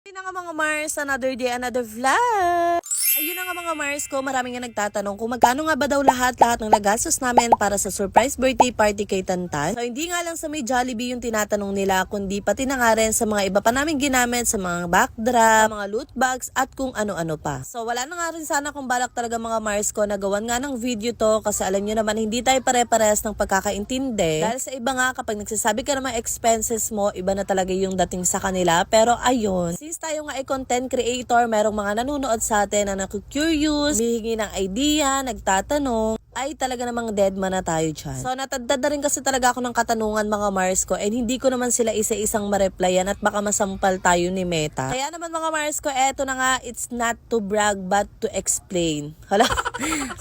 Ayun na nga mga Mars, another day, another vlog. Ayun na nga mga Mars ko, marami nga nagtatanong kung magkano nga ba daw lahat ng nagastos namin para sa surprise birthday party kay Tantan. So hindi nga lang sa may Jollibee yung tinatanong nila, kundi pati na nga rin sa mga iba pa namin ginamit, sa mga backdrop, mga loot bags at kung ano-ano pa. So wala na nga rin sana kung balak talaga mga Mars ko na gawan nga ng video to, kasi alam nyo naman hindi tayo pare-parehas ng pagkakaintindi. Dahil sa iba nga kapag nagsasabi ka ng mga expenses mo, iba na talaga yung dating sa kanila. Pero ayun, since tayo nga ay content creator, merong mga nanonood sa atin na naku-curious, humihingi ng idea, nagtatanong, ay talaga namang dead man na tayo dyan. So natadad na rin kasi talaga ako ng katanungan mga Mars ko, and hindi ko naman sila isa-isang ma-replyan at baka masampal tayo ni Meta. Kaya naman mga Mars ko, eto na nga, it's not to brag but to explain. Hala?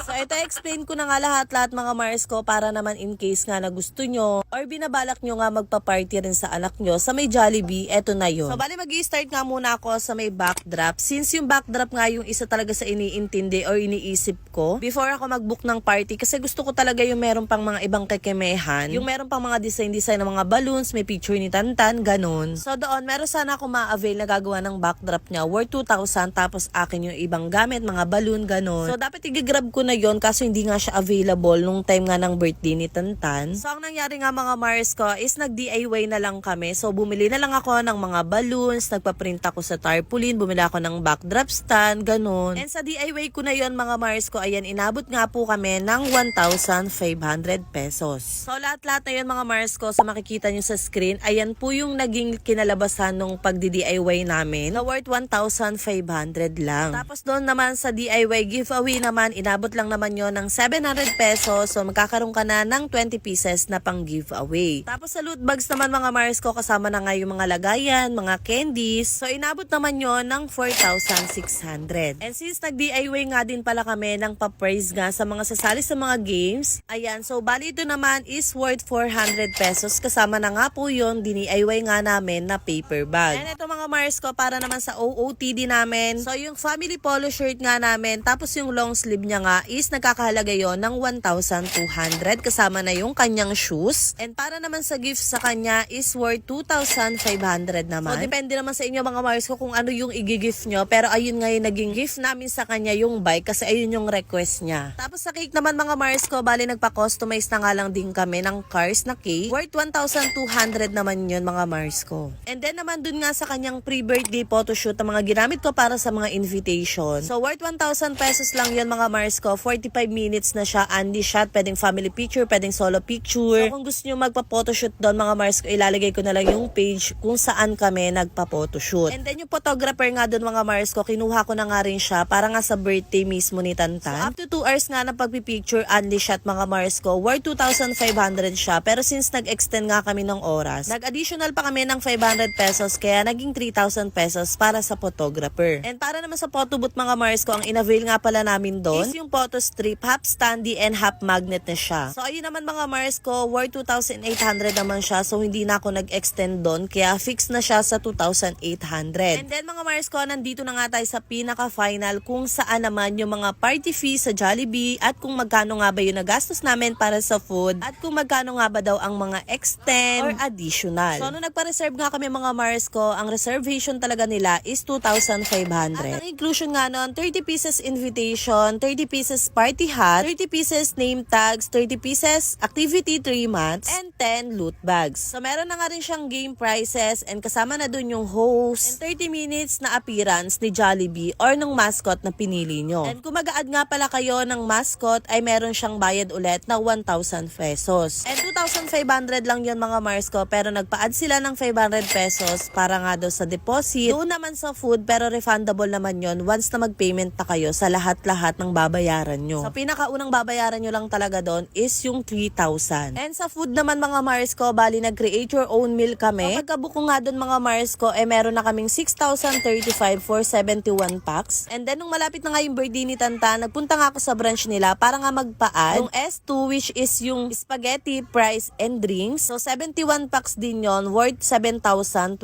So ito, explain ko na nga lahat mga Mars ko, para naman in case nga na gusto nyo or binabalak nyo nga magpa-party rin sa anak nyo sa may Jollibee, eto na yun. So bali mag-i-start nga muna ako sa may backdrop. Since yung backdrop nga yung isa talaga sa iniintindi or iniisip ko before ako mag-book ng party, kasi gusto ko talaga yung meron pang mga ibang kekemehan, yung meron pang mga design ng mga balloons, may picture ni Tantan, ganun. So doon, meron sana ako ma-avail na gagawa ng backdrop niya worth 2,000, tapos akin yung ibang gamit, mga balloon, ganun. So dapat i-grab ko na yon, kaso hindi nga siya available nung time nga ng birthday ni Tantan. So ang nangyari nga mga Mars ko is nag-DIY na lang kami. So bumili na lang ako ng mga balloons, nagpa-print ako sa tarpaulin, bumili ako ng backdrop stand, ganun. And sa DIY ko na yon mga Mars ko, ayan, inabot nga po kami ng 1,500 pesos. So lahat-lahat na yun mga Mars ko, sa makikita nyo sa screen, ayan po yung naging kinalabasan nung pagdi-DIY namin, na worth 1,500 lang. Tapos doon naman sa DIY giveaway naman, inabot lang naman yon ng 700 pesos. So magkakaroon ka na ng 20 pieces na pang giveaway. Tapos sa loot bags naman mga Mars ko, kasama na nga yung mga lagayan, mga candies. So inabot naman yon ng 4,600. And since nag-DIY nga din pala kami ng pa-prize nga sa mga sasali sa mga games, ayan, so bali ito naman is worth 400 pesos. Kasama na nga po yun, DIY nga namin na paper bag. And ito mga Mars ko, para naman sa OOTD namin. So yung family polo shirt nga namin, tapos yung long sleeve niya nga is nagkakahalaga yon ng 1,200, kasama na yung kanyang shoes. And para naman sa gift sa kanya is worth 2,500 naman. So depende naman sa inyo mga Mars ko kung ano yung i-gift nyo. Pero ayun nga yung naging gift namin sa kanya, yung bike, kasi ayun yung request niya. Tapos sa cake naman mga Mars ko, bali nagpa-customize na nga lang din kami ng cars na cake. Worth 1,200 naman yun mga Mars ko. And then naman dun nga sa kanyang pre-birthday photoshoot, ang mga ginamit ko para sa mga invitation. So worth 1,000 pesos lang yun mga Mars ko. 45 minutes na siya, Andy shot, pwedeng family picture, pwedeng solo picture. So kung gusto nyo magpa-photoshoot doon mga Mars ko, ilalagay ko na lang yung page kung saan kami nagpa-photoshoot. And then yung photographer nga doon mga Mars ko, kinuha ko na nga rin siya para nga sa birthday mismo ni Tantan. So up to 2 hours nga na pagpipicture, Andy shot mga Mars ko, worth 2,500 siya. Pero since nag-extend nga kami ng oras, nag-additional pa kami ng 500 pesos, kaya naging 3,000 pesos para sa photographer. And para naman sa photo booth mga Mars ko, ang in-avail nga pala namin doon is yung photo strip, half standy and half magnet na siya. So ayun naman mga Mars ko, worth 2,800 naman siya. So hindi na ako nag-extend doon, kaya fix na siya sa 2,800. And then mga Mars ko, nandito na nga tayo sa pinaka-final kung saan naman yung mga party fees sa Jollibee, at kung magkano nga ba yung nagastos namin para sa food, at kung magkano nga ba daw ang mga extend or additional. So nung nagpa-reserve nga kami mga Mars ko, ang reservation talaga nila is 2,500. At ang inclusion nga nun, 30 pieces invitation, 30 pieces party hat, 30 pieces name tags, 30 pieces activity 3 months, and 10 loot bags. So meron na nga rin siyang game prizes, and kasama na dun yung host, and 30 minutes na appearance ni Jollibee or ng mascot na pinili nyo. And kung mag-a-add nga pala kayo ng mascot, ay meron siyang bayad ulit na 1,000 pesos. And 2,500 lang yun mga Mars ko, pero nagpa-add sila ng 500 pesos para nga daw sa deposit. Doon naman sa food, pero refundable naman yun once na mag-payment na kayo sa lahat-lahat ng babayaran nyo. So pinakaunang babayaran nyo lang talaga doon is yung 3,000. And sa food naman mga Mars ko, bali nag-create your own meal kami. So pagkabook ko nga doon mga Mars ko, meron na kaming 6,035 for 71 packs. And then nung malapit na nga yung birthday ni Tanta, nagpunta nga ako sa branch nila para nga nga magpa-add yung S2 which is yung spaghetti, fries, and drinks. So 71 packs din yon, worth 7,029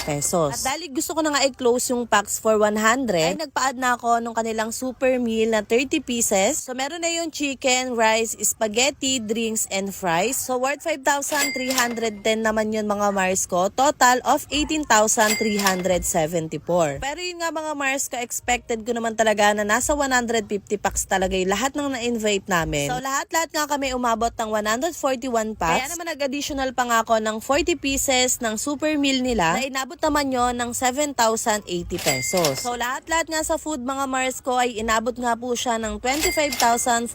pesos. At dahil gusto ko na nga i-close yung packs for 100, ay nagpa-add na ako nung kanilang super meal na 30 pieces. So meron na yung chicken, rice, spaghetti, drinks, and fries. So worth 5,310 naman yun mga Mars ko. Total of 18,374. Pero yun nga mga Mars ko, expected ko naman talaga na nasa 150 packs talaga yung lahat ng na-invite namin. So lahat-lahat nga kami umabot ng 141 packs. Kaya naman nag-additional pa nga ako ng 40 pieces ng super meal nila na inabot naman yun ng 7,080 pesos. So lahat-lahat nga sa food mga Mars ko ay inabot nga po siya ng 25,454.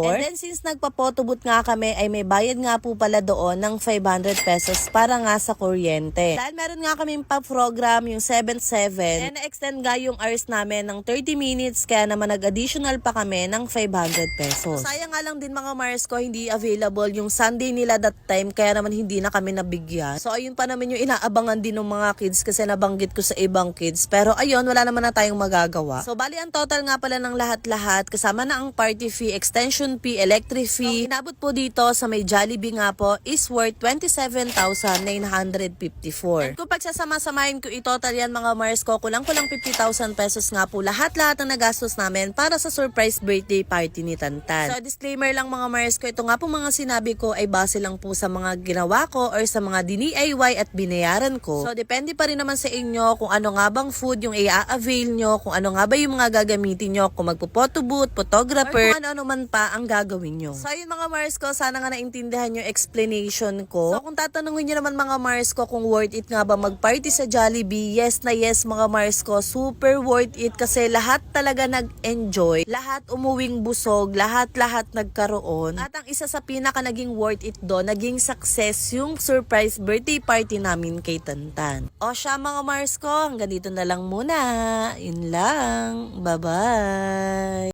And then since nagpa-photobooth nga kami ay may bayad nga po pala doon ng 500 pesos para nga sa kuryente. Dahil meron nga kaming pa-program yung 7-7 and na-extend nga yung hours namin ng 30 minutes kaya naman nag-additional pa kami ng 500 pesos. So, sayang nga lang din mga Mars ko hindi available yung Sunday nila that time kaya naman hindi na kami nabigyan. So ayun pa naman yung inaabangan din ng mga kids kasi nabanggit ko sa ibang kids. Pero ayun, wala naman na tayong magagawa. So bali ang total nga pala ng lahat-lahat kasama na ang party fee, extension fee, electric fee. So, inabot po dito sa may Jollibee nga po is worth 27,954. And kung pagsasama-samahin ko i-total yan mga Mars ko, kulang-kulang 50,000 pesos nga po lahat-lahat ng nagastos namin para sa surprise birthday party ni Tantan. So disclaimer lang mga Mars ko, ito nga po mga sinabi ko ay base lang po sa mga ginawa ko or sa mga DIY at binayaran ko. So depende pa rin naman sa inyo kung ano nga bang food yung i-avail nyo, kung ano nga ba yung mga gagamitin nyo, kung magpo-photo booth, photographer, or kung ano man pa ang gagawin nyo. So ayun mga Mars ko, sana nga naintindihan yung explanation ko. So kung tatanungin nyo naman mga Mars ko kung worth it nga ba mag-party sa Jollibee, yes na yes mga Mars ko, super worth it kasi lahat talaga nag-enjoy, lahat umuwing busog, lahat nagkaroon. At ang isa sa pinaka naging worth it doon, naging success yung surprise birthday party namin kay Tantan. O siya mga Mars ko, hanggang dito na lang muna. Yun lang. Bye-bye.